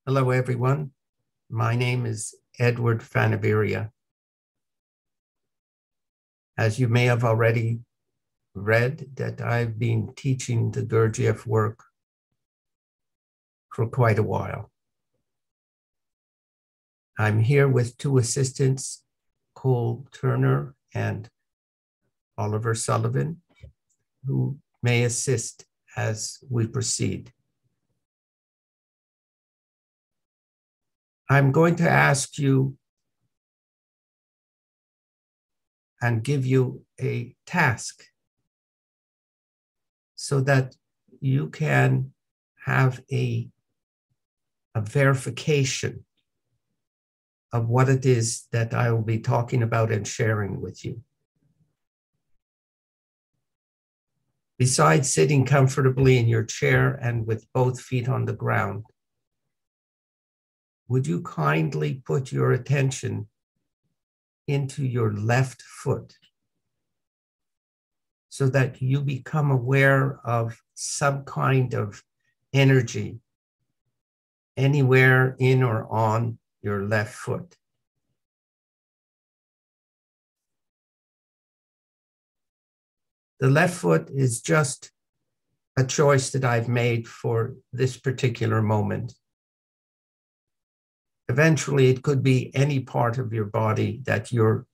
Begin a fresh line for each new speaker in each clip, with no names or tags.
Hello, everyone. My name is Edward Fanaberia. As you may have already read, that I've been teaching the Gurdjieff work for quite a while. I'm here with two assistants, Cole Turner and Oliver Sullivan, who may assist as we proceed. I'm going to ask you and give you a task so that you can have a verification of what it is that I will be talking about and sharing with you. Besides sitting comfortably in your chair and with both feet on the ground, would you kindly put your attention into your left foot so that you become aware of some kind of energy anywhere in or on your left foot? The left foot is just a choice that I've made for this particular moment. Eventually, it could be any part of your body that you're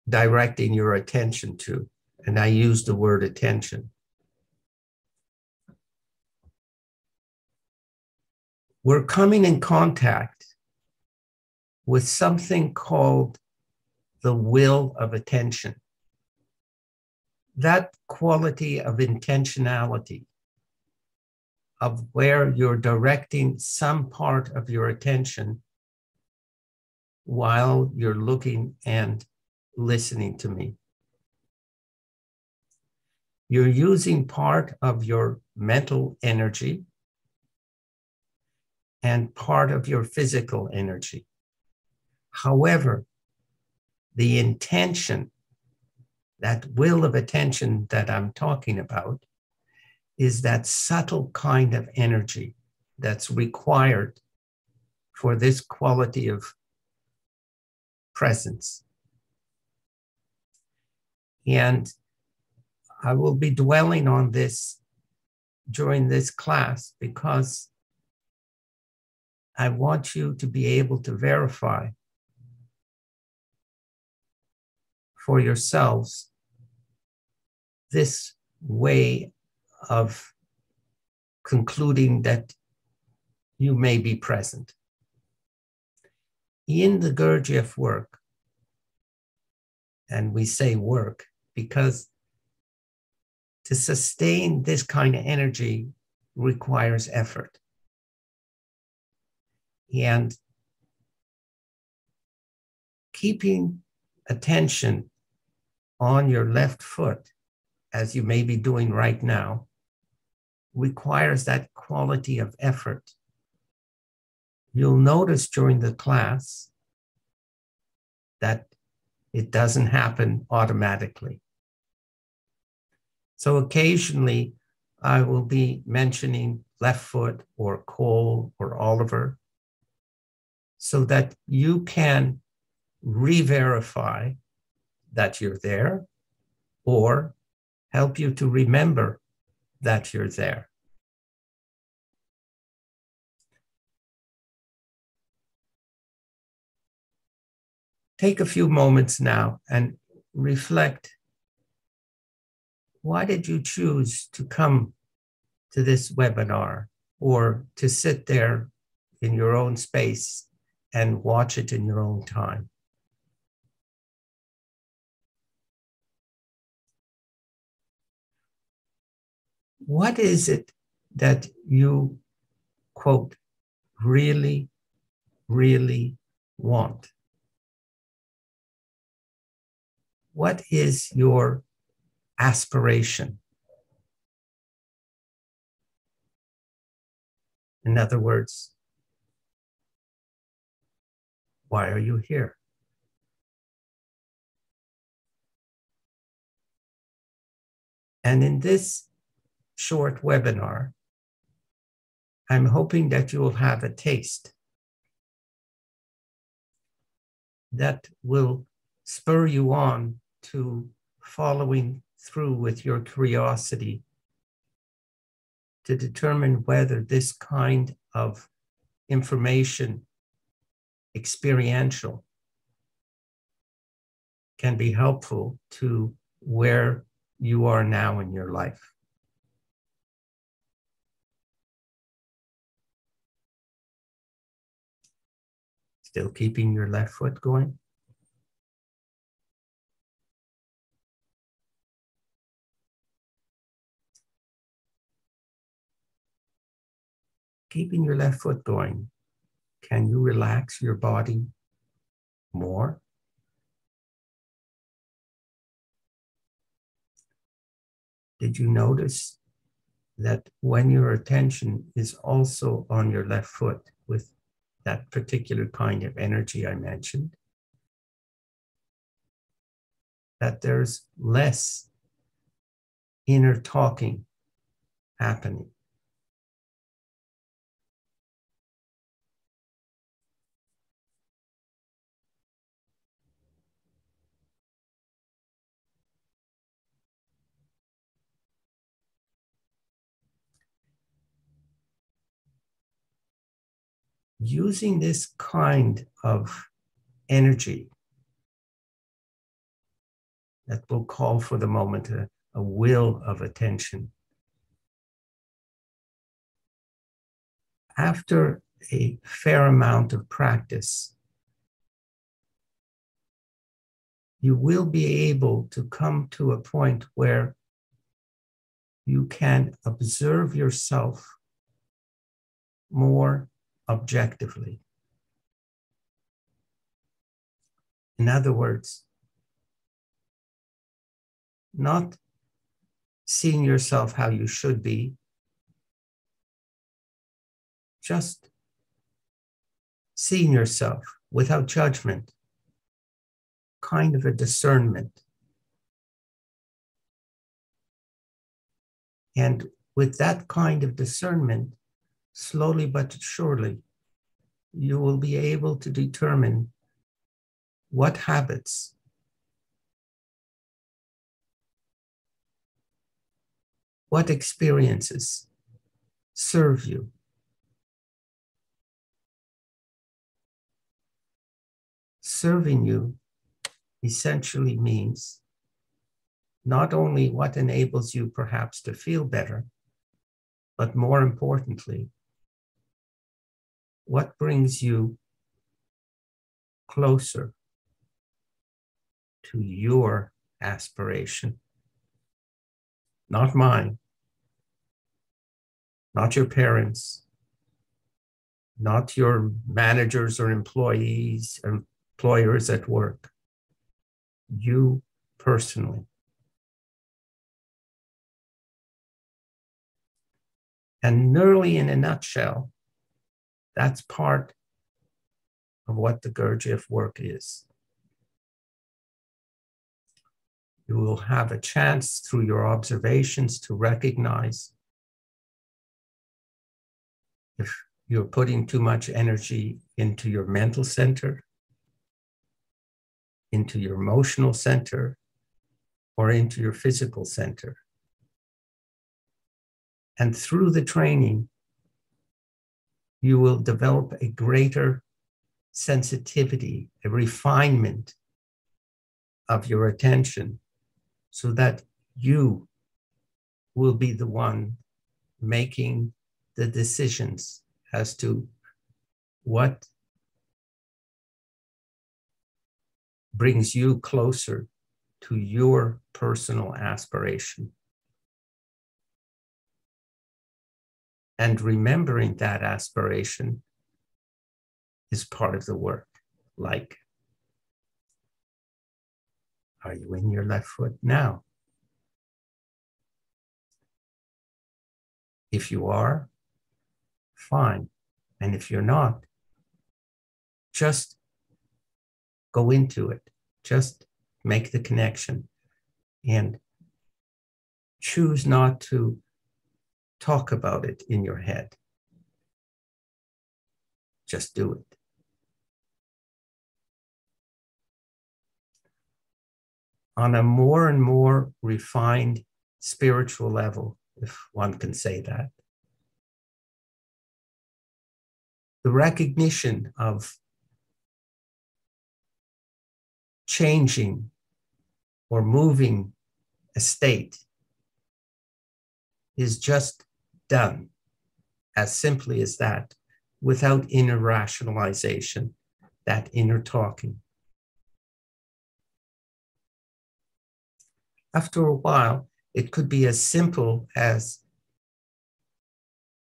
directing your attention to. And I use the word attention. We're coming in contact with something called the will of attention. That quality of intentionality, of where you're directing some part of your attention while you're looking and listening to me. You're using part of your mental energy and part of your physical energy. However, the intention, that will of attention that I'm talking about, is that subtle kind of energy that's required for this quality of presence. And I will be dwelling on this during this class because I want you to be able to verify for yourselves this way of concluding that you may be present. In the Gurdjieff work, and we say work because to sustain this kind of energy requires effort. And keeping attention on your left foot, as you may be doing right now, requires that quality of effort. You'll notice during the class that it doesn't happen automatically. So occasionally I will be mentioning left foot or Cole or Oliver so that you can re-verify that you're there or help you to remember that you're there. Take a few moments now and reflect. Why did you choose to come to this webinar or to sit there in your own space and watch it in your own time? What is it that you, quote, really, really want? What is your aspiration? In other words, why are you here? And in this short webinar, I'm hoping that you will have a taste that will spur you on to following through with your curiosity to determine whether this kind of information, experiential, can be helpful to where you are now in your life. Still keeping your left foot going? Keeping your left foot going, can you relax your body more? Did you notice that when your attention is also on your left foot with that particular kind of energy I mentioned, that there's less inner talking happening? Using this kind of energy that will call for the moment a will of attention. After a fair amount of practice, you will be able to come to a point where you can observe yourself more objectively. In other words, not seeing yourself how you should be, just seeing yourself without judgment, kind of a discernment. And with that kind of discernment, slowly but surely, you will be able to determine what habits, what experiences serve you. Serving you essentially means not only what enables you perhaps to feel better, but more importantly, what brings you closer to your aspiration, not mine, not your parents, not your managers or employees or employers at work, you personally. And nearly in a nutshell, that's part of what the Gurdjieff work is. You will have a chance through your observations to recognize if you're putting too much energy into your mental center, into your emotional center, or into your physical center. And through the training, you will develop a greater sensitivity, a refinement of your attention, so that you will be the one making the decisions as to what brings you closer to your personal aspiration. And remembering that aspiration is part of the work. Like, are you in your left foot now? If you are, fine. And if you're not, just go into it. Just make the connection and choose not to talk about it in your head. Just do it. On a more and more refined spiritual level, if one can say that, the recognition of changing or moving a state is just done as simply as that, without inner rationalization, that inner talking. After a while, it could be as simple as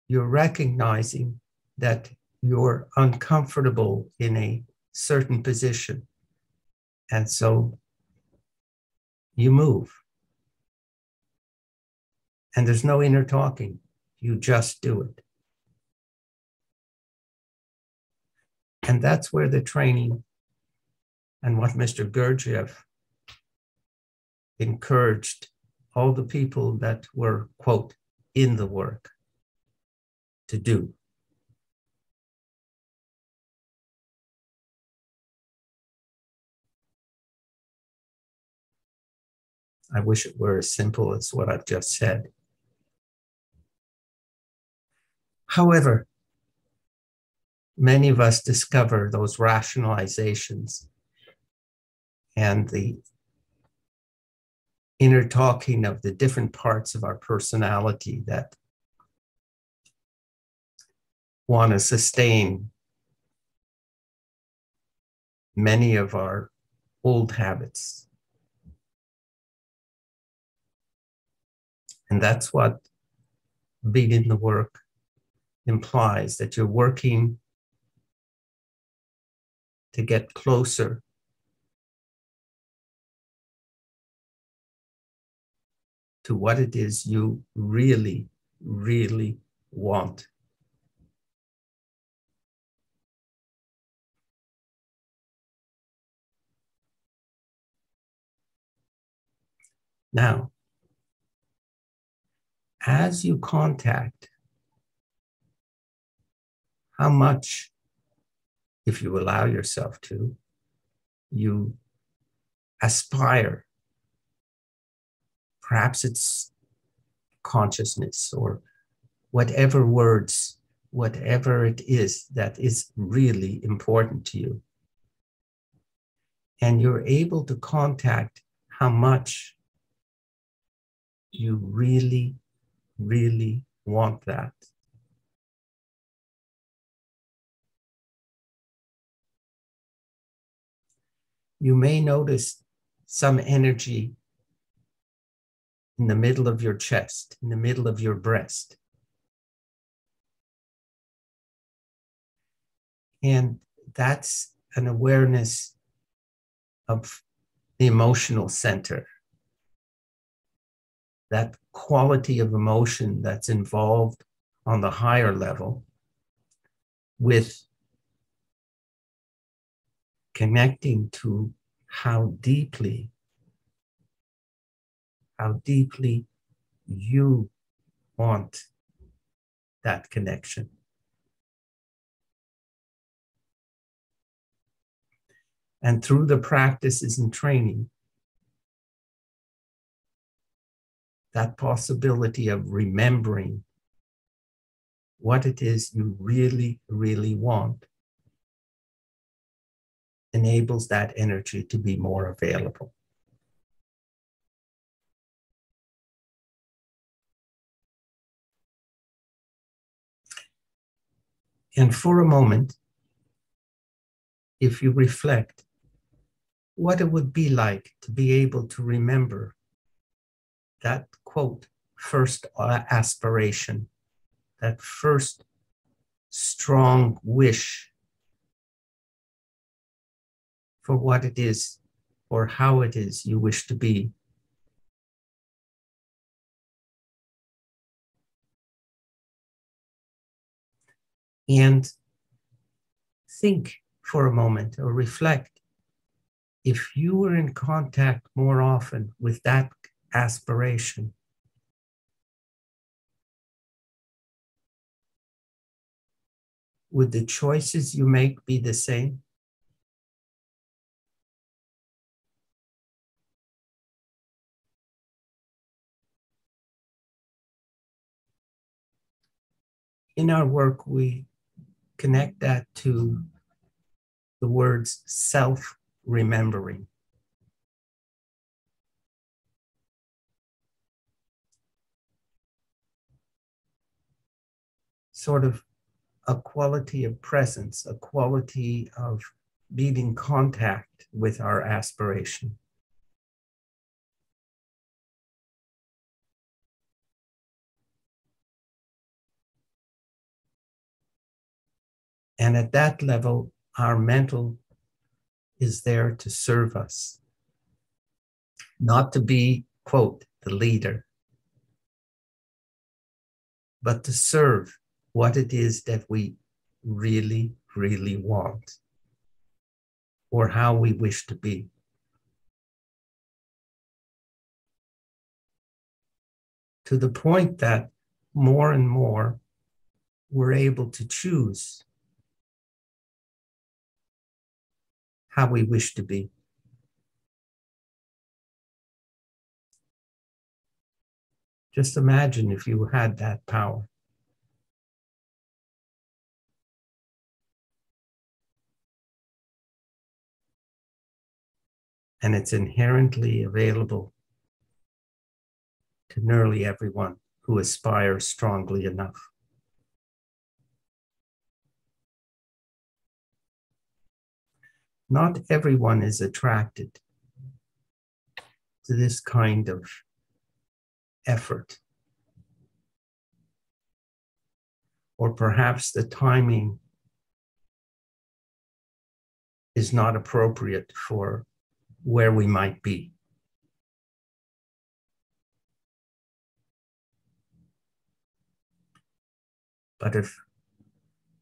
you're recognizing that you're uncomfortable in a certain position. And so you move. And there's no inner talking. You just do it. And that's where the training and what Mr. Gurdjieff encouraged all the people that were, quote, in the work to do. I wish it were as simple as what I've just said. However, many of us discover those rationalizations and the inner talking of the different parts of our personality that want to sustain many of our old habits. And that's what being in the work implies, that you're working to get closer to what it is you really, really want. Now, as you contact how much, if you allow yourself to, you aspire. Perhaps it's consciousness or whatever words, whatever it is that is really important to you. And you're able to contact how much you really, really want that. You may notice some energy in the middle of your chest, in the middle of your breast. And that's an awareness of the emotional center, that quality of emotion that's involved on the higher level with connecting to how deeply you want that connection. And through the practices and training, that possibility of remembering what it is you really, really want enables that energy to be more available. And for a moment, if you reflect what it would be like to be able to remember that, quote, first aspiration, that first strong wish for what it is or how it is you wish to be. And think for a moment or reflect, if you were in contact more often with that aspiration, would the choices you make be the same? In our work, we connect that to the words self-remembering. Sort of a quality of presence, a quality of being in contact with our aspiration. And at that level, our mental is there to serve us, not to be, quote, the leader, but to serve what it is that we really, really want, or how we wish to be. To the point that more and more we're able to choose how we wish to be. Just imagine if you had that power. And it's inherently available to nearly everyone who aspires strongly enough. Not everyone is attracted to this kind of effort. Or perhaps the timing is not appropriate for where we might be. But if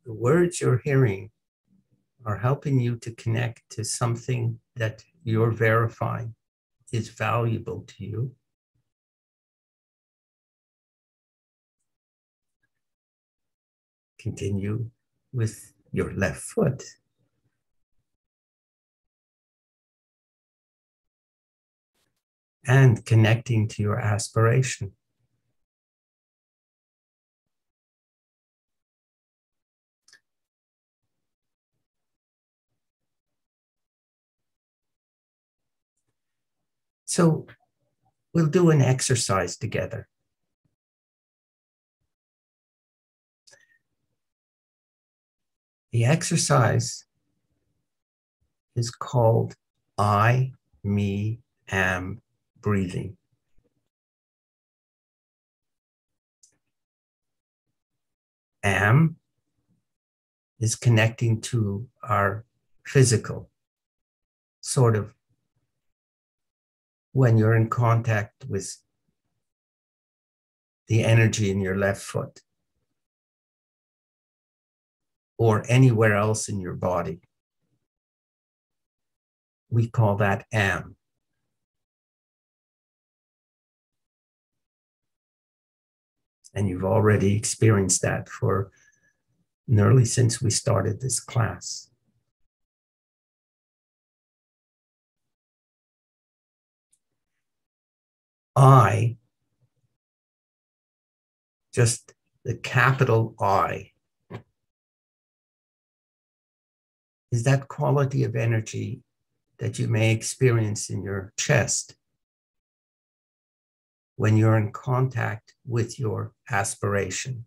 the words you're hearing are helping you to connect to something that you're verifying is valuable to you, continue with your left foot. And connecting to your aspiration. So we'll do an exercise together. The exercise is called I, me, am breathing. Am is connecting to our physical, sort of when you're in contact with the energy in your left foot or anywhere else in your body. We call that am. And you've already experienced that for nearly since we started this class. I, just the capital I, is that quality of energy that you may experience in your chest when you're in contact with your aspiration.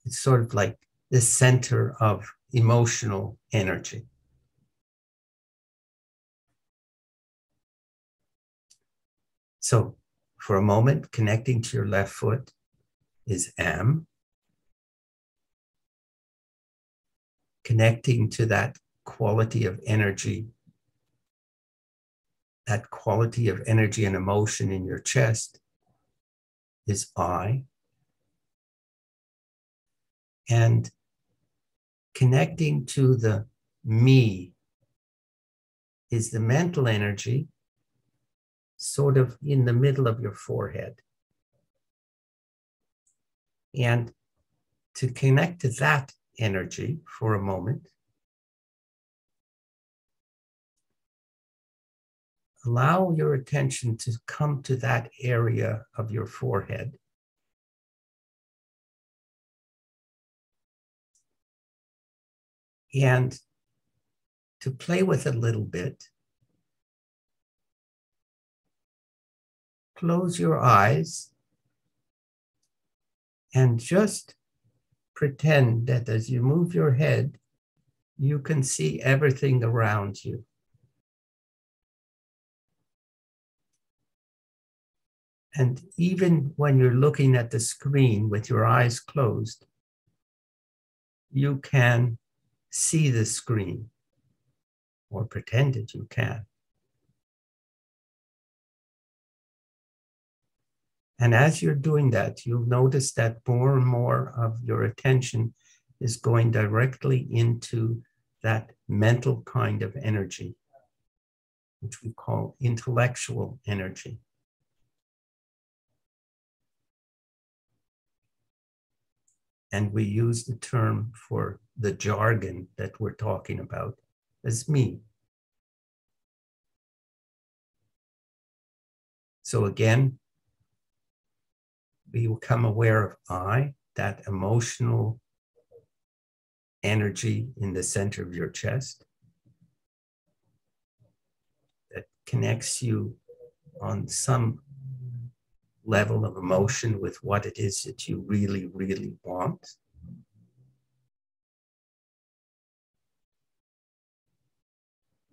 It's sort of like the center of emotional energy. So for a moment, connecting to your left foot is am. Connecting to that quality of energy, that quality of energy and emotion in your chest is I. And connecting to the me is the mental energy, sort of in the middle of your forehead. And to connect to that energy for a moment, allow your attention to come to that area of your forehead. And to play with it a little bit, close your eyes and just pretend that as you move your head, you can see everything around you. And even when you're looking at the screen with your eyes closed, you can see the screen, or pretend that you can. And as you're doing that, you'll notice that more and more of your attention is going directly into that mental kind of energy, which we call intellectual energy. And we use the term for the jargon that we're talking about as me. So again, we become aware of I, that emotional energy in the center of your chest that connects you on some level of emotion with what it is that you really, really want.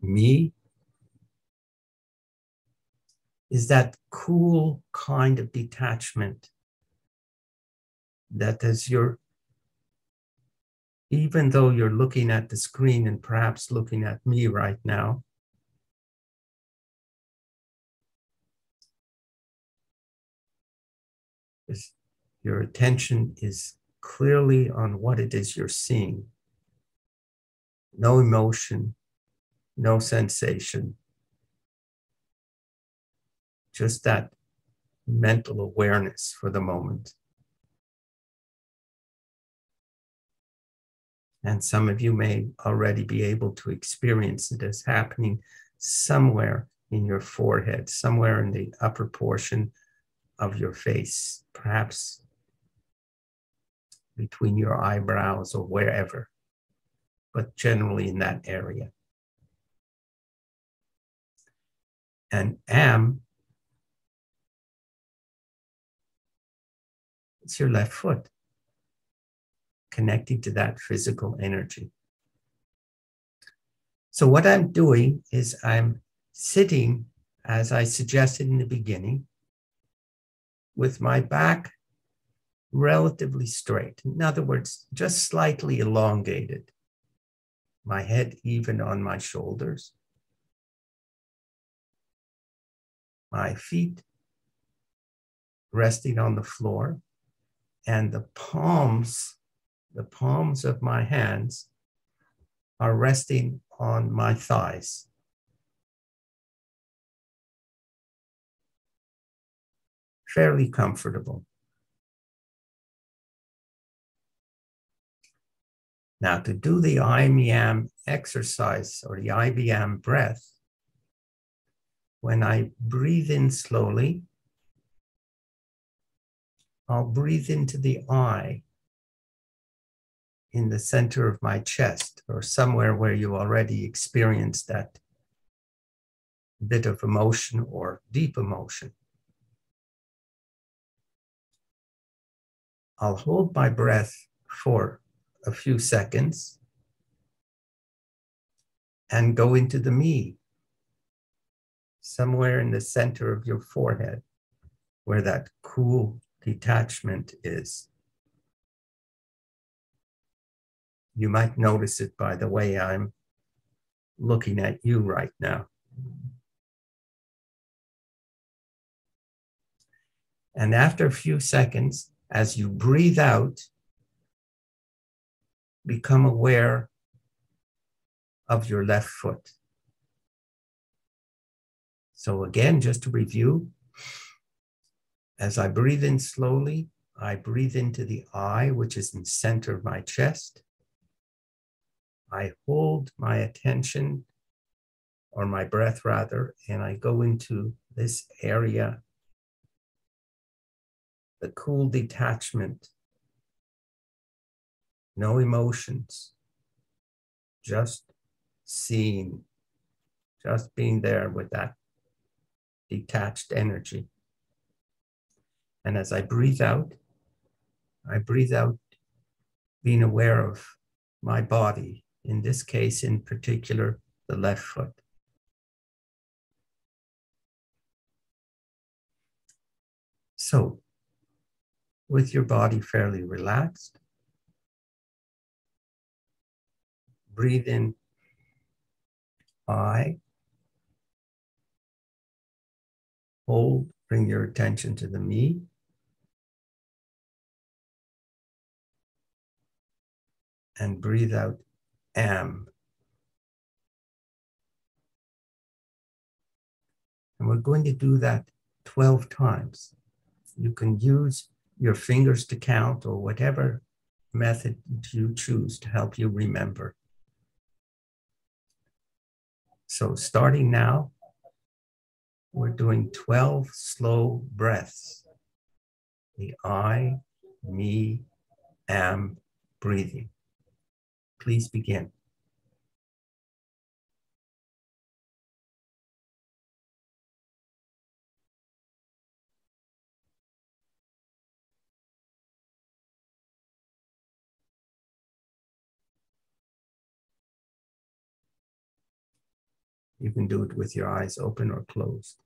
Me is that cool kind of detachment that as you're, even though you're looking at the screen and perhaps looking at me right now, your attention is clearly on what it is you're seeing. No emotion, no sensation, just that mental awareness for the moment. And some of you may already be able to experience it as happening somewhere in your forehead, somewhere in the upper portion of your face, perhaps between your eyebrows or wherever, but generally in that area. And am, it's your left foot, connecting to that physical energy. So what I'm doing is I'm sitting, as I suggested in the beginning, with my back relatively straight. In other words, just slightly elongated. My head even on my shoulders. My feet resting on the floor, and the palms of my hands are resting on my thighs. Fairly comfortable. Now, to do the Ibm exercise or the Ibm breath, when I breathe in slowly, I'll breathe into the I in the center of my chest, or somewhere where you already experienced that bit of emotion or deep emotion. I'll hold my breath for a few seconds and go into the me, somewhere in the center of your forehead, where that cool detachment is. You might notice it by the way I'm looking at you right now. And after a few seconds, as you breathe out, become aware of your left foot. So again, just to review, as I breathe in slowly, I breathe into the I, which is in the center of my chest. I hold my attention, or my breath rather, and I go into this area, the cool detachment, no emotions, just seeing, just being there with that detached energy. And as I breathe out being aware of my body, in this case, in particular, the left foot. So, with your body fairly relaxed, breathe in I, hold, bring your attention to the me, and breathe out am. And we're going to do that 12 times. You can use your fingers to count or whatever method you choose to help you remember. So starting now, we're doing 12 slow breaths. The I, me, am breathing. Please begin. You can do it with your eyes open or closed.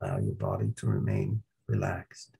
Allow your body to remain relaxed.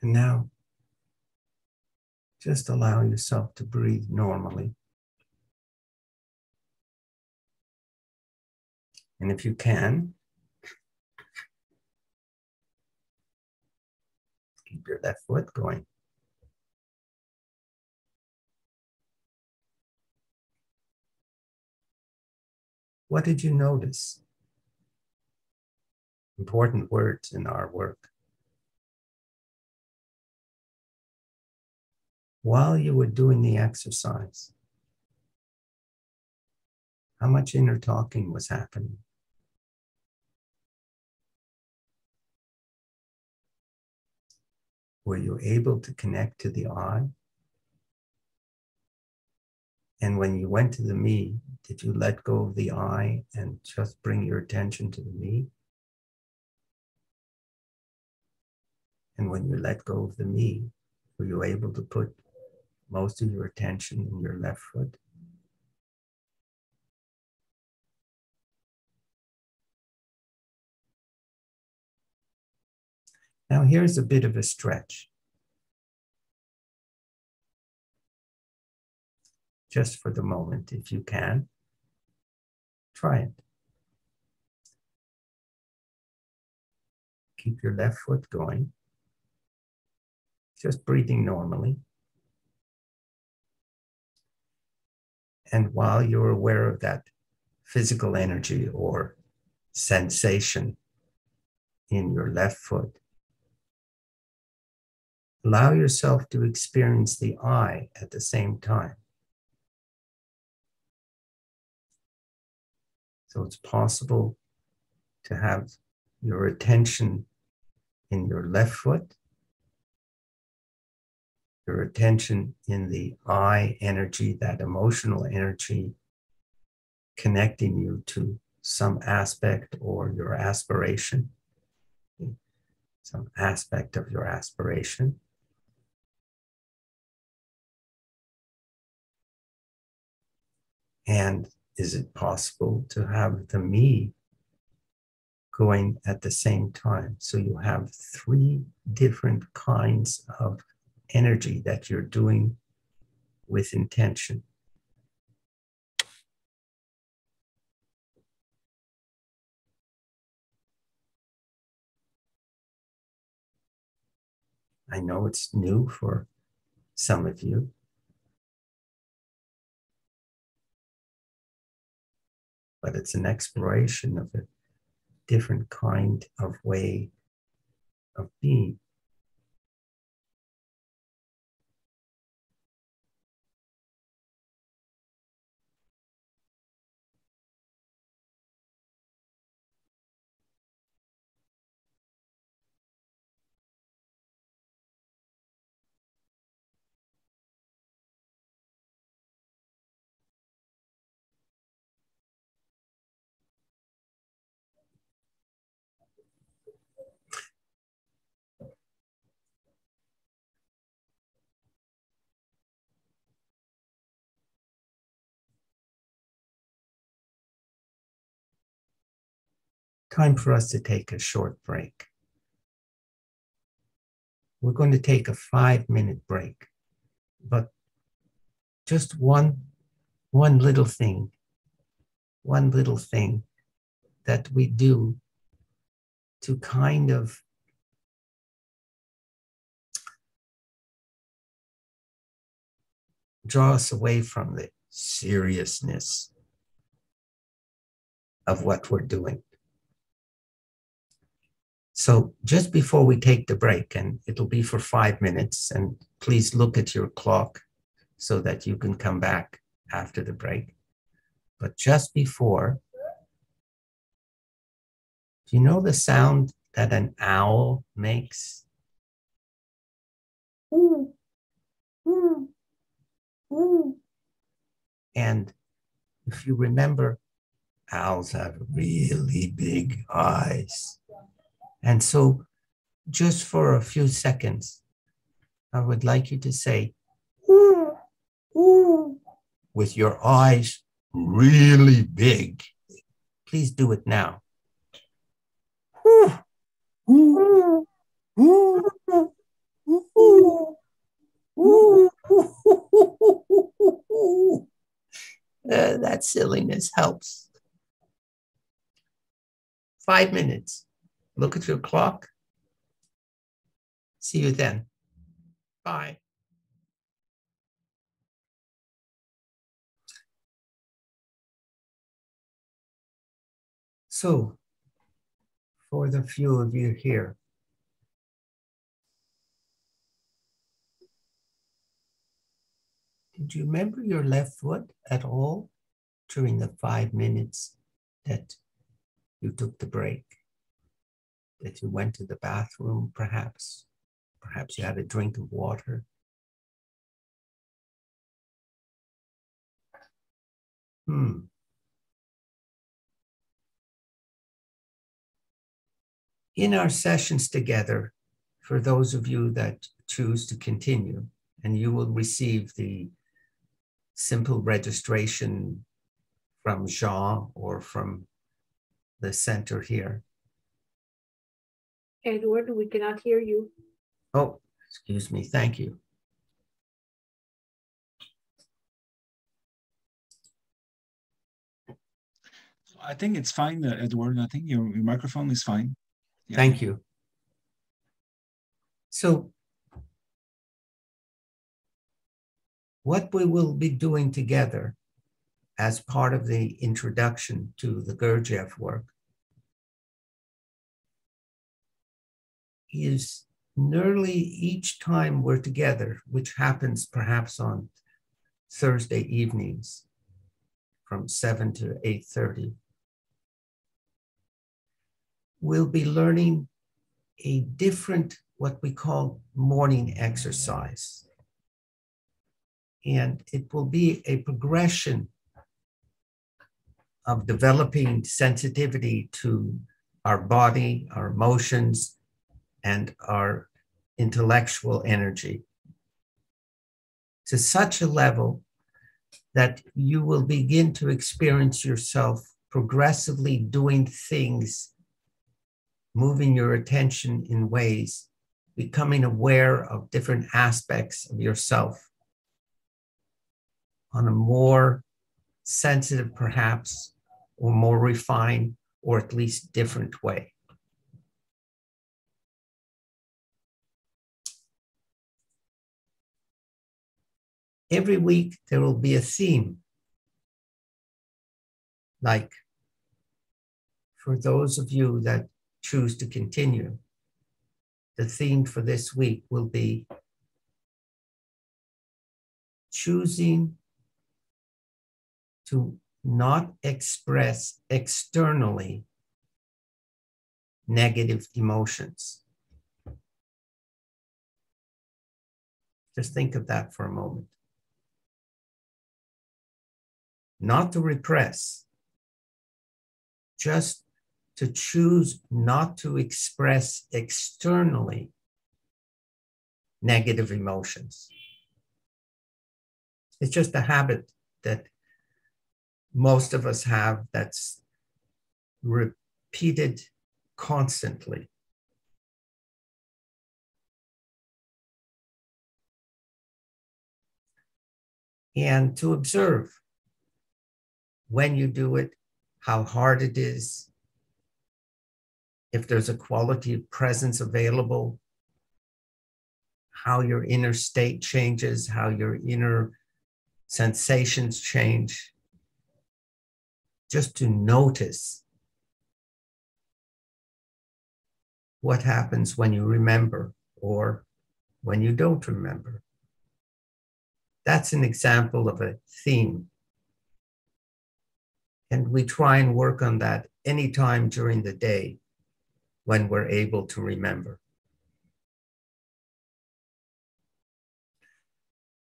And now, just allow yourself to breathe normally. And if you can, keep your left foot going. What did you notice? Important words in our work. While you were doing the exercise, how much inner talking was happening? Were you able to connect to the I? And when you went to the me, did you let go of the I and just bring your attention to the me? And when you let go of the me, were you able to put most of your attention in your left foot? Now here's a bit of a stretch. Just for the moment, if you can, try it. Keep your left foot going, just breathing normally. And while you're aware of that physical energy or sensation in your left foot, allow yourself to experience the I at the same time. So it's possible to have your attention in your left foot, your attention in the I energy, that emotional energy connecting you to some aspect or your aspiration, some aspect of your aspiration. And is it possible to have the me going at the same time? So you have three different kinds of energy that you're doing with intention. I know it's new for some of you, but it's an exploration of a different kind of way of being. Time for us to take a short break. We're going to take a 5-minute break, but just one little thing that we do to kind of draw us away from the seriousness of what we're doing. So just before we take the break, and it'll be for 5 minutes, and please look at your clock so that you can come back after the break. But just before, do you know the sound that an owl makes? Ooh, ooh, ooh. And if you remember, owls have really big eyes. And so just for a few seconds, I would like you to say, ooh, ooh, with your eyes really big. Please do it now. Ooh, ooh, ooh, ooh. silliness helps. 5 minutes. Look at your clock. See you then. Bye. So, for the few of you here, did you remember your left foot at all during the 5 minutes that you took the break? That you went to the bathroom, perhaps? Perhaps you had a drink of water? In our sessions together, for those of you that choose to continue, and you will receive the simple registration from Jean or from the center here.
Edward, we cannot hear you.
Oh, excuse me. Thank you.
I think it's fine, Edward. I think your microphone is fine. Yeah.
Thank you. So, what we will be doing together as part of the introduction to the Gurdjieff work is nearly each time we're together, which happens perhaps on Thursday evenings from 7 to 8:30, we'll be learning a different, what we call morning exercise. And it will be a progression of developing sensitivity to our body, our emotions, and our intellectual energy to such a level that you will begin to experience yourself progressively doing things, moving your attention in ways, becoming aware of different aspects of yourself on a more sensitive, perhaps, or more refined, or at least different way. Every week, there will be a theme. Like, for those of you that choose to continue, the theme for this week will be choosing to not express externally negative emotions. Just think of that for a moment. Not to repress, just to choose not to express externally negative emotions. It's just a habit that most of us have that's repeated constantly. And to observe when you do it, how hard it is, if there's a quality of presence available, how your inner state changes, how your inner sensations change. Just to notice what happens when you remember or when you don't remember. That's an example of a theme. And we try and work on that anytime during the day when we're able to remember.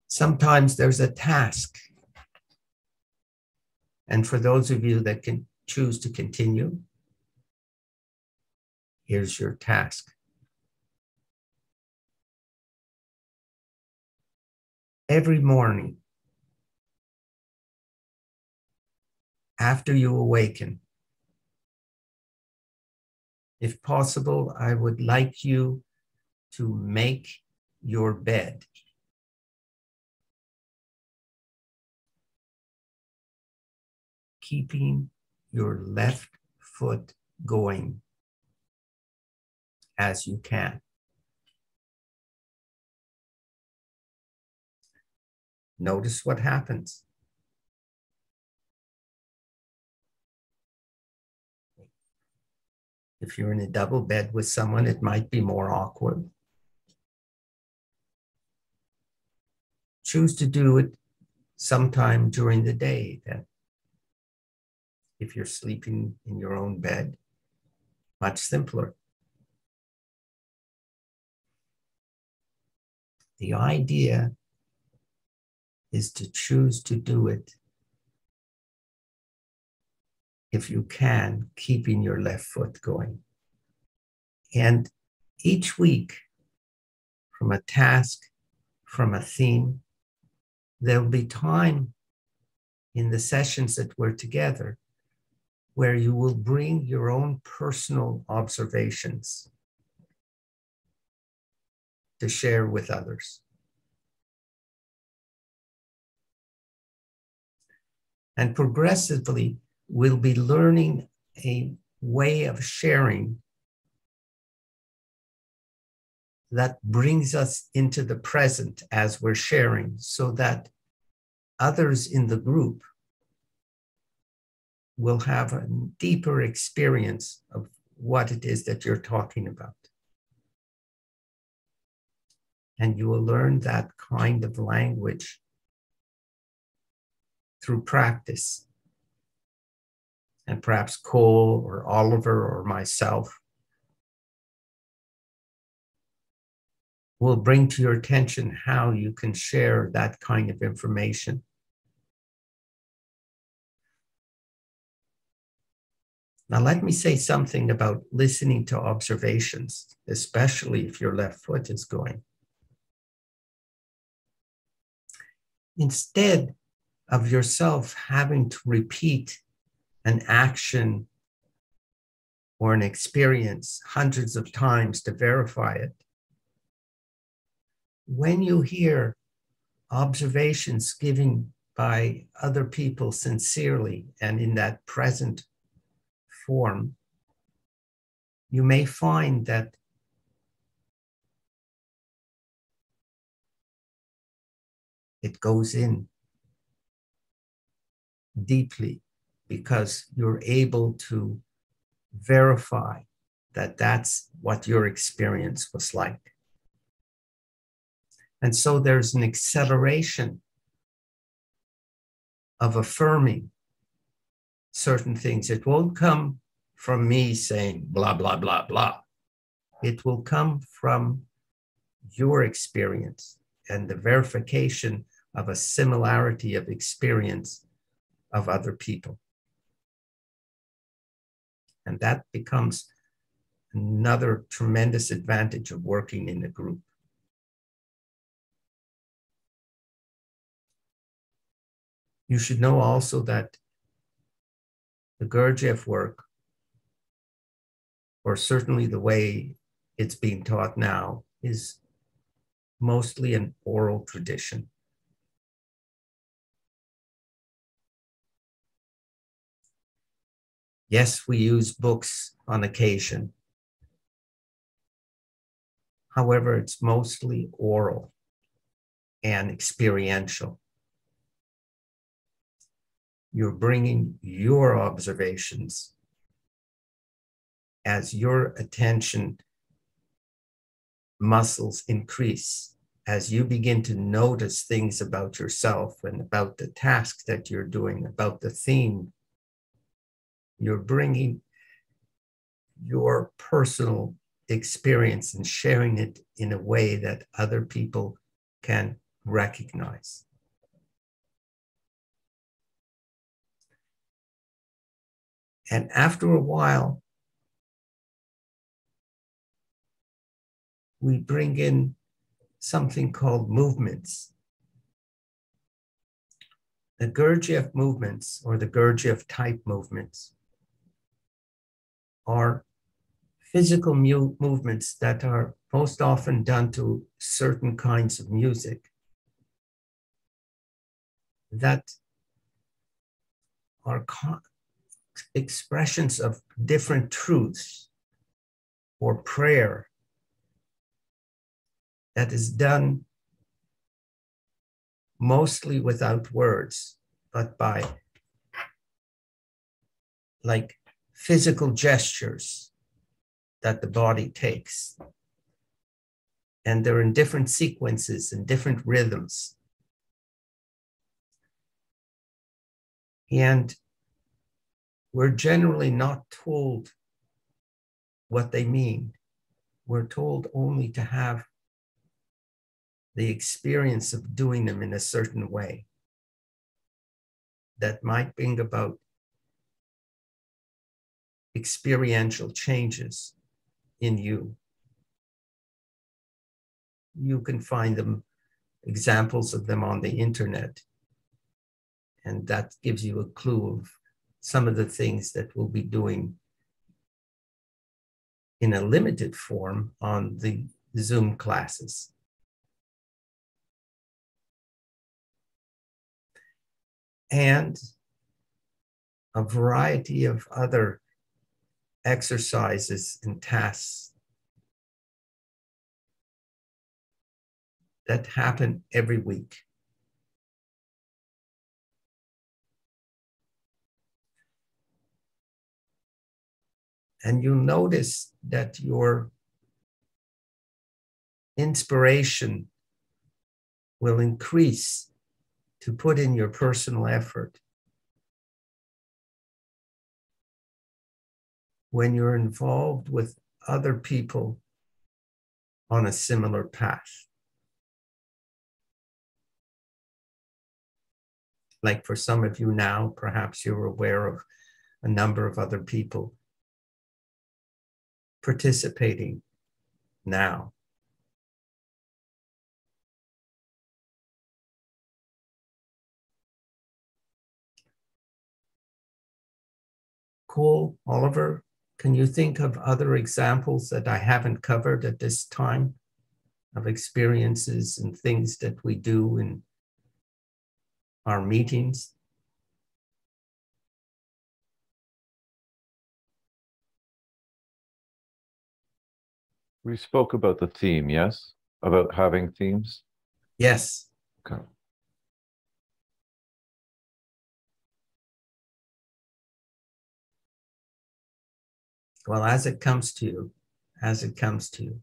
Sometimes there's a task. And for those of you that can choose to continue, here's your task. Every morning, after you awaken, if possible, I would like you to make your bed. keeping your left foot going as you can. Notice what happens. If you're in a double bed with someone, it might be more awkward. Choose to do it sometime during the day then. If you're sleeping in your own bed, much simpler. The idea is to choose to do it, if you can, keeping your left foot going. And each week, from a task, from a theme, there'll be time in the sessions that we're together where you will bring your own personal observations to share with others. And progressively, we'll be learning a way of sharing that brings us into the present as we're sharing, so that others in the group will have a deeper experience of what it is that you're talking about. And you will learn that kind of language through practice. And perhaps Cole or Oliver or myself will bring to your attention how you can share that kind of information. Now, let me say something about listening to observations, especially if your left foot is going. Instead of yourself having to repeat an action or an experience hundreds of times to verify it, when you hear observations given by other people sincerely and in that present form, you may find that it goes in deeply, because you're able to verify that that's what your experience was like. And so there's an acceleration of affirming certain things. It won't come from me saying blah, blah, blah, blah. It will come from your experience and the verification of a similarity of experience of other people. And that becomes another tremendous advantage of working in a group. You should know also that the Gurdjieff work, or certainly the way it's being taught now, is mostly an oral tradition. Yes, we use books on occasion. However, it's mostly oral and experiential. You're bringing your observations as your attention muscles increase, as you begin to notice things about yourself and about the task that you're doing, about the theme. You're bringing your personal experience and sharing it in a way that other people can recognize. And after a while, we bring in something called movements. The Gurdjieff movements, or the Gurdjieff type movements, are physical movements that are most often done to certain kinds of music that are expressions of different truths or prayer that is done mostly without words, but by like physical gestures that the body takes. And they're in different sequences and different rhythms. And we're generally not told what they mean. We're told only to have the experience of doing them in a certain way that might bring about experiential changes in you. You can find them, examples of them on the internet. And that gives you a clue of some of the things that we'll be doing in a limited form on the Zoom classes. And a variety of other exercises and tasks that happen every week. And you'll notice that your inspiration will increase to put in your personal effort when you're involved with other people on a similar path. Like for some of you now, perhaps you're aware of a number of other people participating now. Cool, Oliver, can you think of other examples that I haven't covered at this time of experiences and things that we do in our meetings?
We spoke about the theme, yes? About having themes?
Yes.
Okay.
Well, as it comes to you, as it comes to you.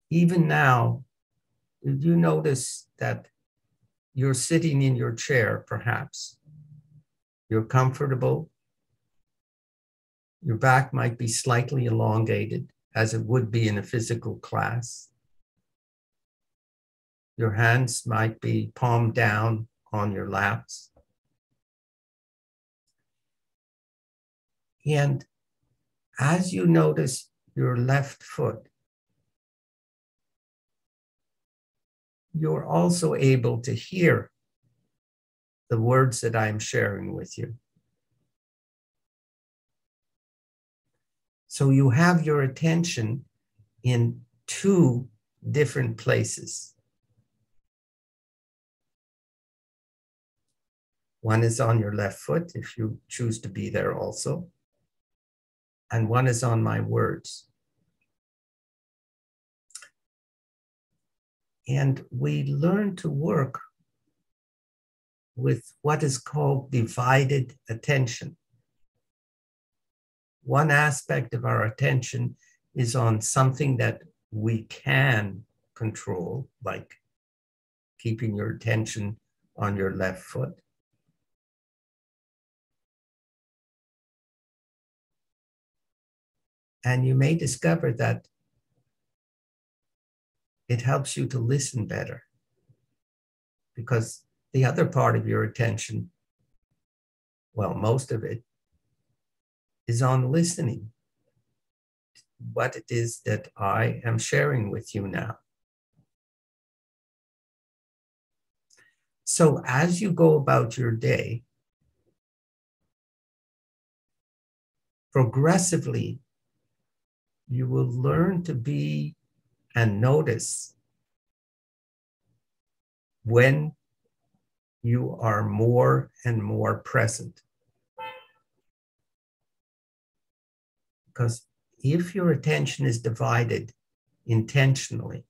Even now, did you notice that you're sitting in your chair, perhaps? You're comfortable. Your back might be slightly elongated, as it would be in a physical class. Your hands might be palm down on your laps. And as you notice your left foot, you're also able to hear the words that I'm sharing with you. So you have your attention in two different places. One is on your left foot, if you choose to be there also, and one is on my words. And we learn to work with what is called divided attention. One aspect of our attention is on something that we can control, like keeping your attention on your left foot. And you may discover that it helps you to listen better, because the other part of your attention, well, most of it, is on listening, what it is that I am sharing with you now. So as you go about your day, progressively, you will learn to be and notice when you are more and more present. Because if your attention is divided intentionally,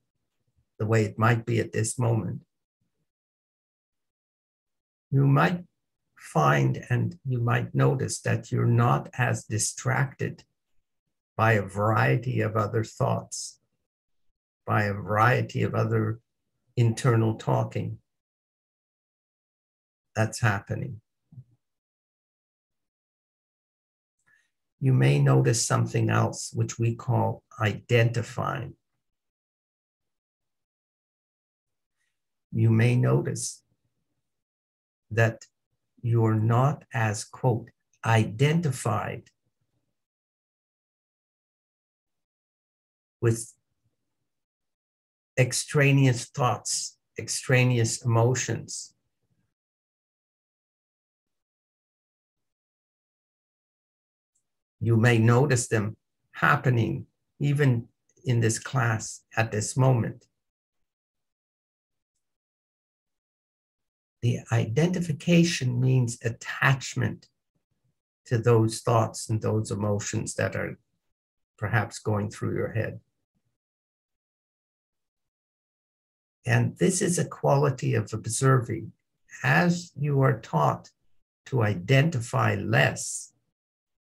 the way it might be at this moment, you might find and you might notice that you're not as distracted by a variety of other thoughts, by a variety of other internal talking that's happening. You may notice something else, which we call identifying. You may notice that you're not as, quote, identified with extraneous thoughts, extraneous emotions. You may notice them happening even in this class at this moment. The identification means attachment to those thoughts and those emotions that are perhaps going through your head. And this is a quality of observing. As you are taught to identify less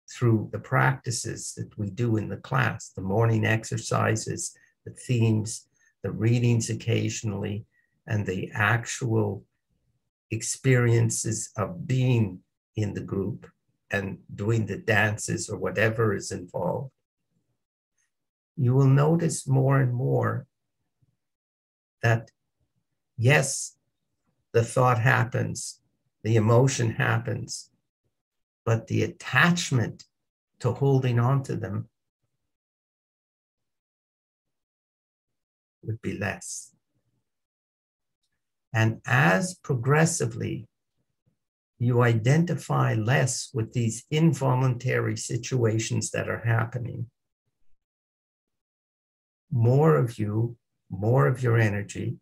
through the practices that we do in the class, the morning exercises, the themes, the readings occasionally, and the actual experiences of being in the group and doing the dances or whatever is involved, you will notice more and more that, yes, the thought happens, the emotion happens, but the attachment to holding on to them would be less. And as progressively you identify less with these involuntary situations that are happening, more of you, more of your energy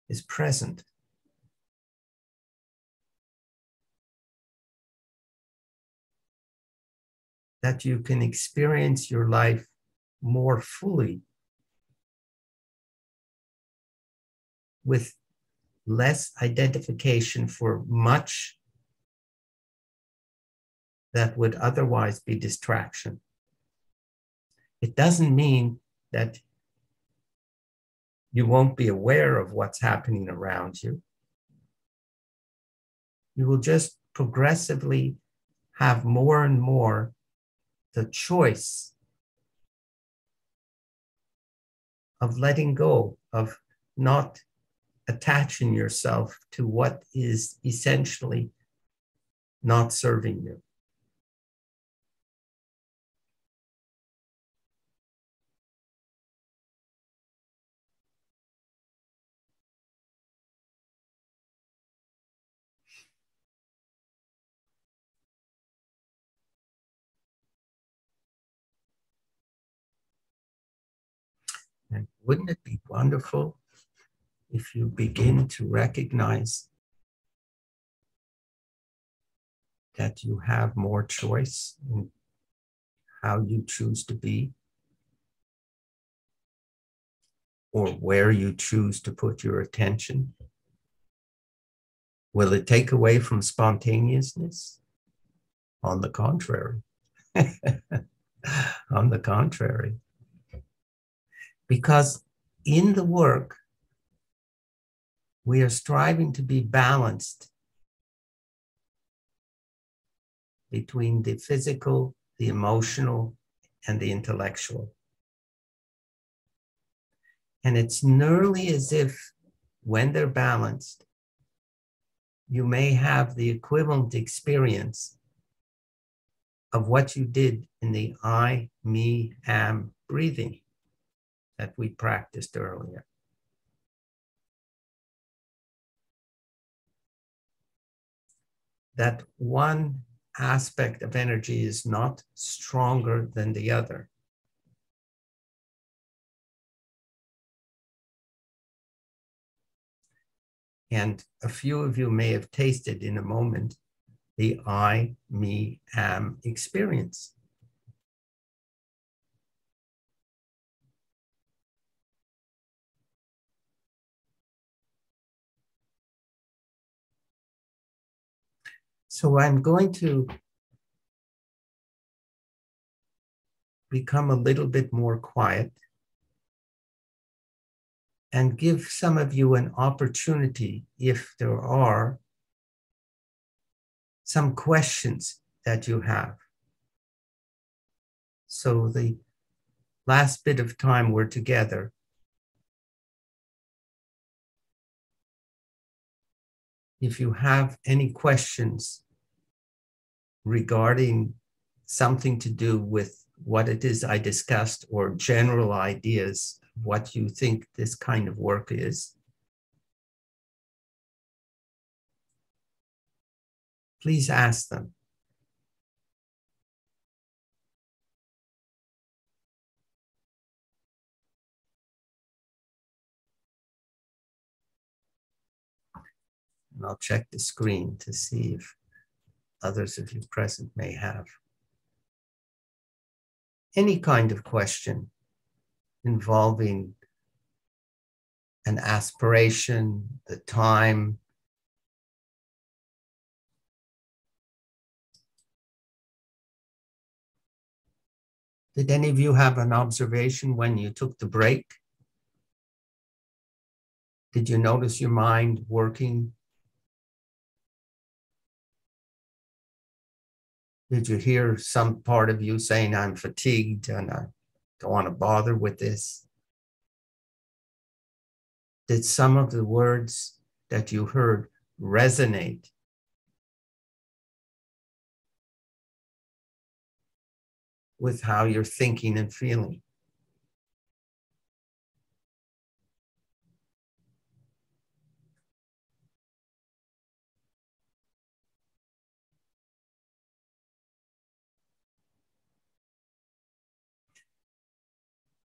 is present. That you can experience your life more fully with less identification for much that would otherwise be distraction. It doesn't mean that you won't be aware of what's happening around you. You will just progressively have more and more the choice of letting go, of not attaching yourself to what is essentially not serving you. And wouldn't it be wonderful if you begin to recognize that you have more choice in how you choose to be, or where you choose to put your attention? Will it take away from spontaneousness? On the contrary. On the contrary. Because in the work, we are striving to be balanced between the physical, the emotional, and the intellectual. And it's nearly as if when they're balanced, you may have the equivalent experience of what you did in the I, me, am breathing that we practiced earlier. That one aspect of energy is not stronger than the other. And a few of you may have tasted in a moment the I, me, am experience. So I'm going to become a little bit more quiet and give some of you an opportunity, if there are some questions that you have. So the last bit of time we're together, if you have any questions regarding something to do with what it is I discussed or general ideas, what you think this kind of work is, please ask them. And I'll check the screen to see if others of you present may have any kind of question involving an aspiration, the time, did any of you have an observation when you took the break? Did you notice your mind working? Did you hear some part of you saying, I'm fatigued and I don't want to bother with this? Did some of the words that you heard resonate with how you're thinking and feeling?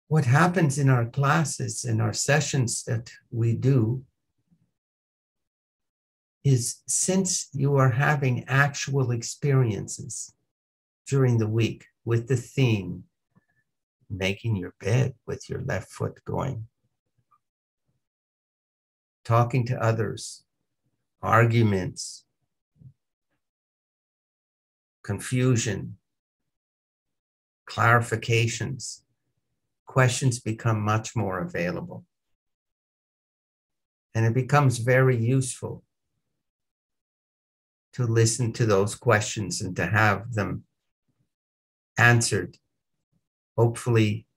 What happens in our classes, in our sessions that we do, is since you are having actual experiences during the week with the theme, making your bed with your left foot going, talking to others, arguments, confusion, clarifications, questions become much more available. And it becomes very useful to listen to those questions and to have them answered, hopefully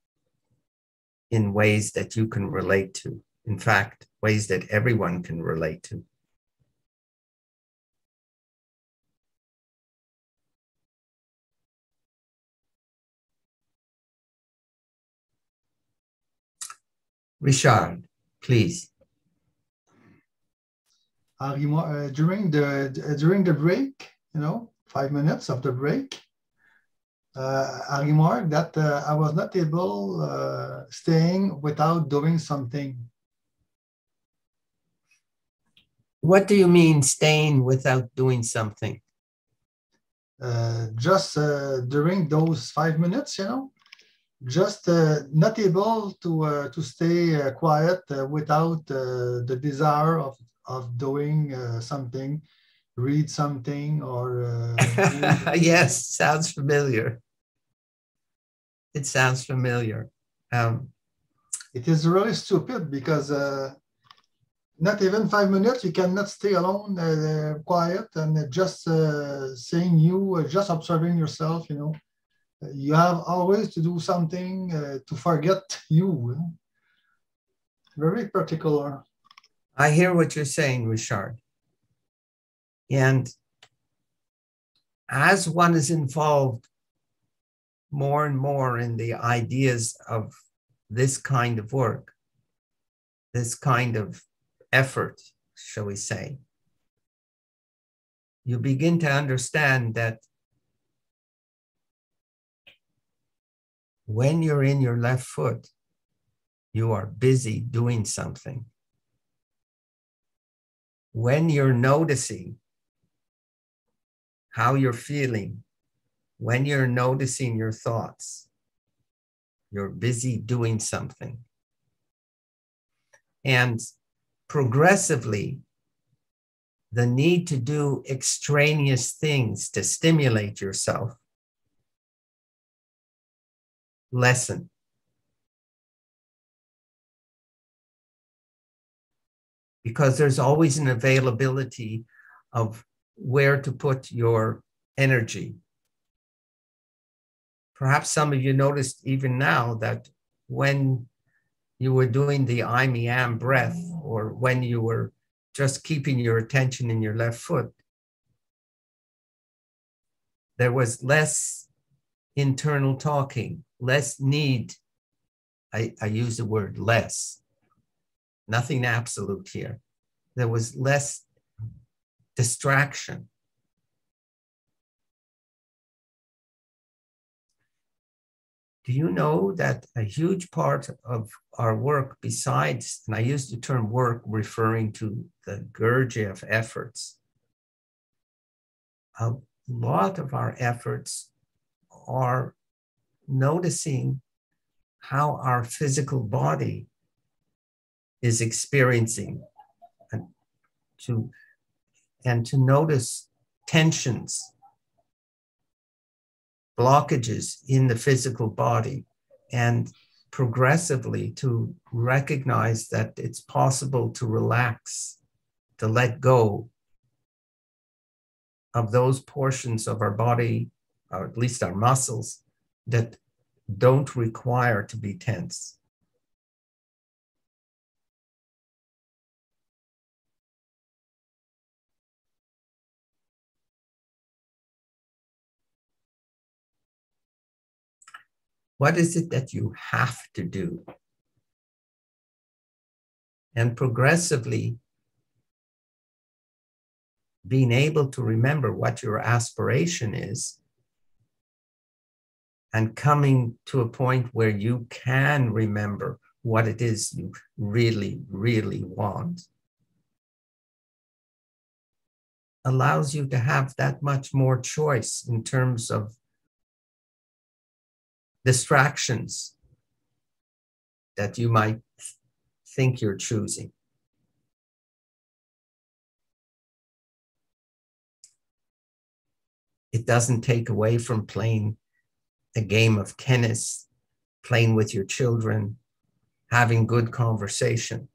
in ways that you can relate to. In fact, ways that everyone can relate to. Richard, please.
During the break, 5 minutes of the break, I remarked that I was not able staying without doing something.
What do you mean staying without doing something?
Just during those 5 minutes, just not able to stay quiet without the desire of doing something, read something, or
yes, sounds familiar. It sounds familiar.
It is really stupid because not even 5 minutes, you cannot stay alone, quiet, and just saying just observing yourself, You have always to do something to forget you. Very particular.
I hear what you're saying, Richard. And as one is involved more and more in the ideas of this kind of work, this kind of effort, shall we say, you begin to understand that when you're in your left foot, you are busy doing something. when you're noticing how you're feeling, when you're noticing your thoughts, you're busy doing something. And progressively, the need to do extraneous things to stimulate yourself lessen. Because there's always an availability of where to put your energy. Perhaps some of you noticed even now that when you were doing the Ibm breath, or when you were just keeping your attention in your left foot, there was less internal talking, less need. I use the word less, nothing absolute here. There was less distraction. Do you know that a huge part of our work, besides, and I use the term work referring to the Gurdjieff efforts, a lot of our efforts are noticing how our physical body is experiencing, and to notice tensions, blockages in the physical body, and progressively to recognize that it's possible to relax, to let go of those portions of our body, or at least our muscles, that don't require to be tense. What is it that you have to do? And progressively being able to remember what your aspiration is, and coming to a point where you can remember what it is you really, really want, allows you to have that much more choice in terms of distractions that you might think you're choosing. It doesn't take away from playing a game of tennis, playing with your children, having good conversation.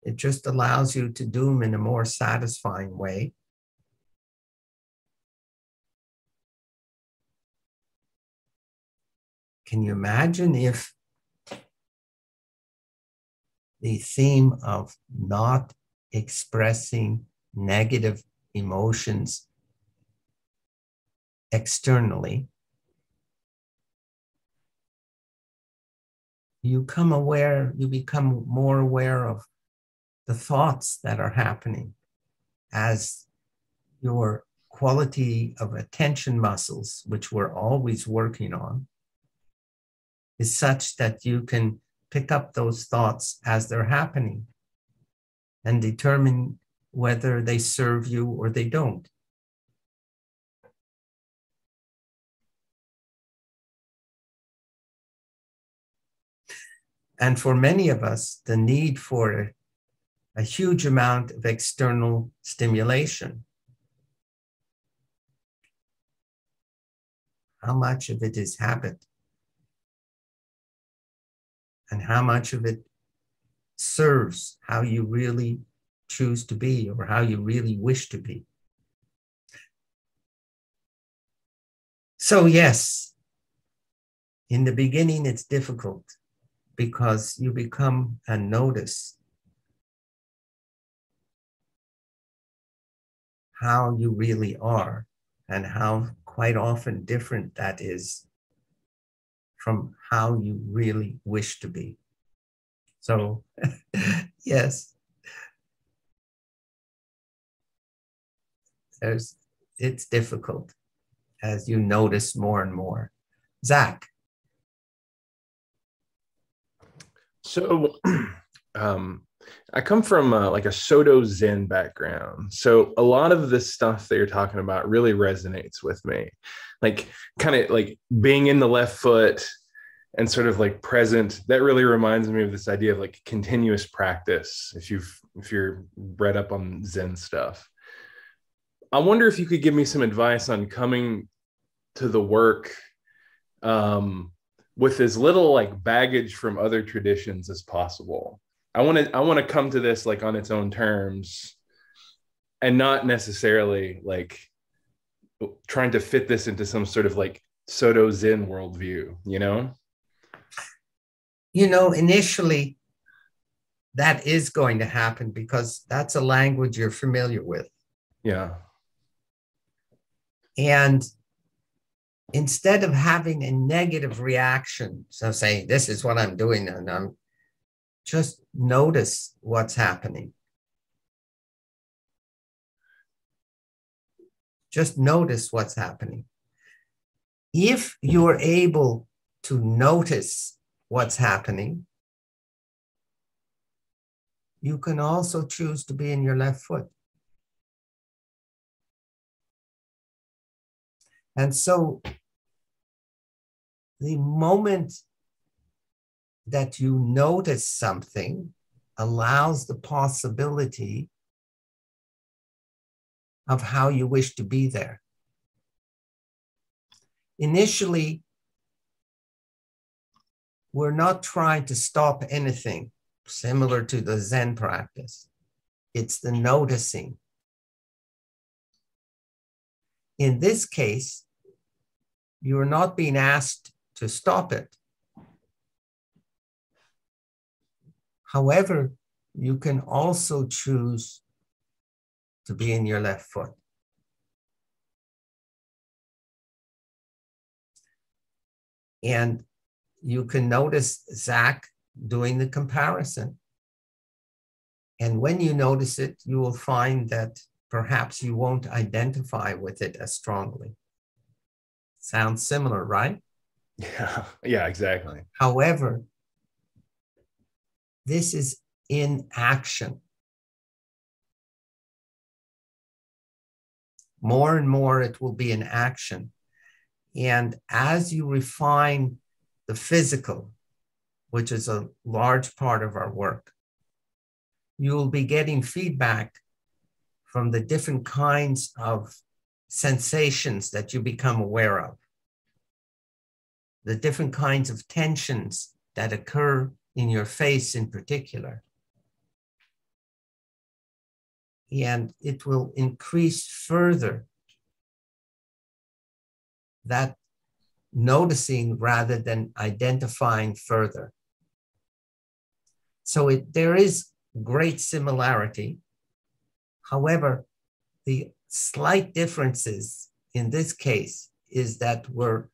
It just allows you to do them in a more satisfying way. Can you imagine if the theme of not expressing negative emotions externally, you become more aware of the thoughts that are happening as your quality of attention muscles, which we're always working on, is such that you can pick up those thoughts as they're happening and determine whether they serve you or they don't. And for many of us, the need for a huge amount of external stimulation, how much of it is habit? And how much of it serves how you really choose to be, or how you really wish to be? So yes, in the beginning it's difficult because you become and notice how you really are and how quite often different that is from how you really wish to be. So, yes, it's difficult as you notice more and more. Zach.
So, I come from like a Soto Zen background. So a lot of this stuff that you're talking about really resonates with me. Like kind of like being in the left foot and sort of like present. That really reminds me of this idea of like continuous practice. If you're read up on Zen stuff, I wonder if you could give me some advice on coming to the work with as little like baggage from other traditions as possible. I want to come to this like on its own terms and not necessarily like trying to fit this into some sort of like Soto Zen worldview, you know?
Initially that is going to happen because that's a language you're familiar with.
Yeah.
And instead of having a negative reaction, so saying, this is what I'm doing, and I'm just notice what's happening. Just notice what's happening. If you're able to notice what's happening, you can also choose to be in your left foot. And so the moment that you notice something allows the possibility of how you wish to be there. Initially, we're not trying to stop anything, similar to the Zen practice. It's the noticing. In this case, you're not being asked to stop it. However, you can also choose to be in your left foot. And you can notice Zach doing the comparison. And when you notice it, you will find that perhaps you won't identify with it as strongly. Sounds similar, right?
Yeah, exactly.
However, this is in action. More and more, it will be in action. And as you refine the physical, which is a large part of our work, you will be getting feedback from the different kinds of sensations that you become aware of, the different kinds of tensions that occur in your face in particular. And it will increase further that noticing rather than identifying further. So there is great similarity. However, the slight differences in this case is that we're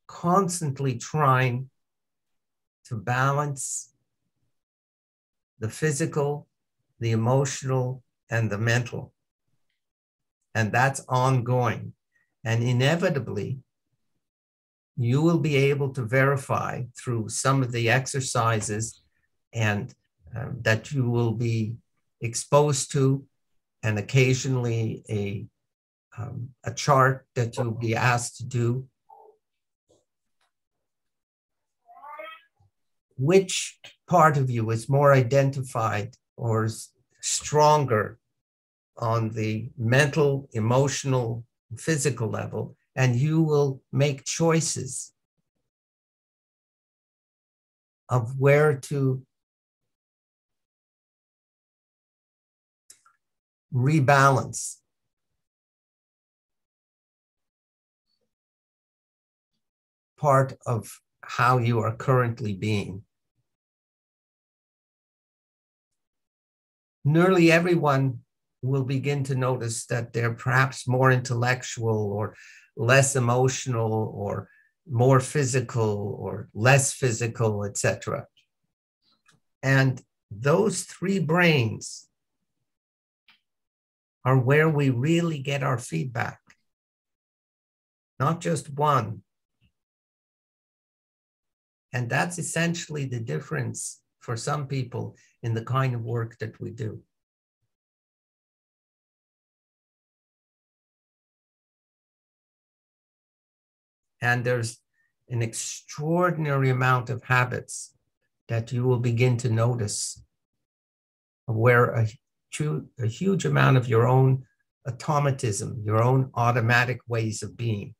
constantly trying to balance the physical, the emotional, and the mental. And that's ongoing. And inevitably, you will be able to verify through some of the exercises and that you will be exposed to, and occasionally a chart that you'll be asked to do, which part of you is more identified or stronger on the mental, emotional, physical level, and you will make choices of where to rebalance. Part of how you are currently being. Nearly everyone will begin to notice that they're perhaps more intellectual or less emotional or more physical or less physical, etc. And those three brains are where we really get our feedback, not just one. And that's essentially the difference for some people in the kind of work that we do. And there's an extraordinary amount of habits that you will begin to notice, where a huge amount of your own automatism, your own automatic ways of being.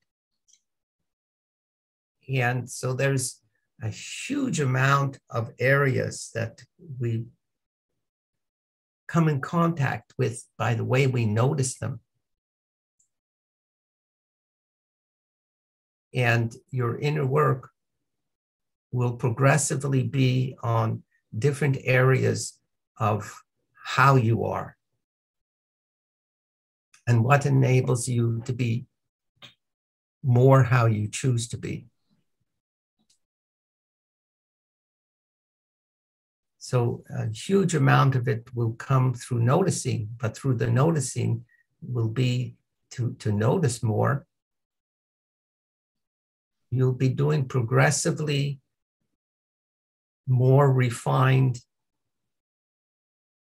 And so there's a huge amount of areas that we come in contact with by the way we notice them. And your inner work will progressively be on different areas of how you are and what enables you to be more how you choose to be. So a huge amount of it will come through noticing, but through the noticing will be to notice more. You'll be doing progressively more refined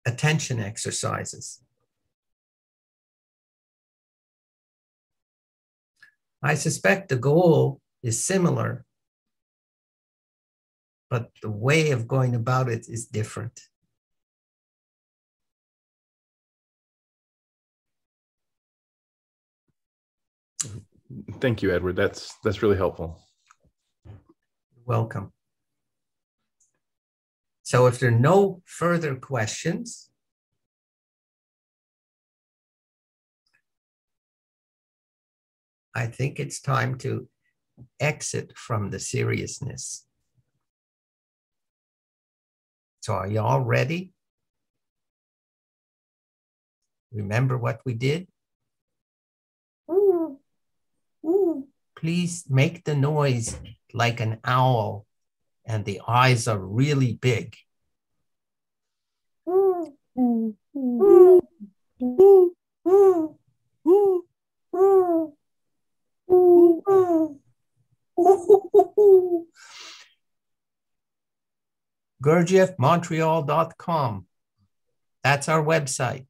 attention exercises. I suspect the goal is similar, but the way of going about it is different.
Thank you, Edward. That's really helpful.
Welcome. So if there are no further questions, I think it's time to exit from the seriousness. So are you all ready? Remember what we did? Please make the noise like an owl, and the eyes are really big. GurdjieffMontreal.com. That's our website.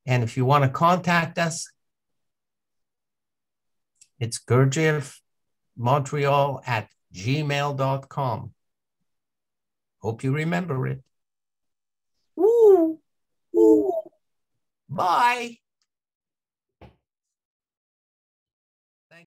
And if you want to contact us, it's GurdjieffMontreal@gmail.com. Hope you remember it. Bye.